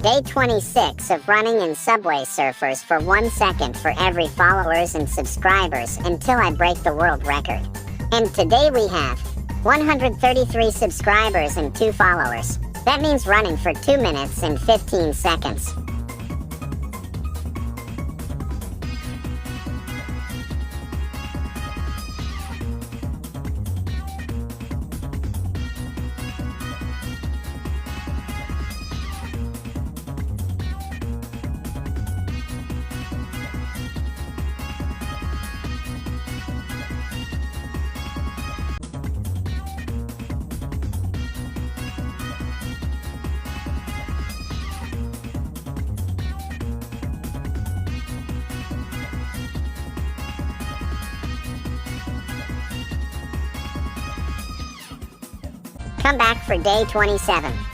Day 26 of running in Subway Surfers for 1 second for every followers and subscribers until I break the world record. And today we have 133 subscribers and 2 followers. That means running for 2 minutes and 15 seconds. Come back for day 27.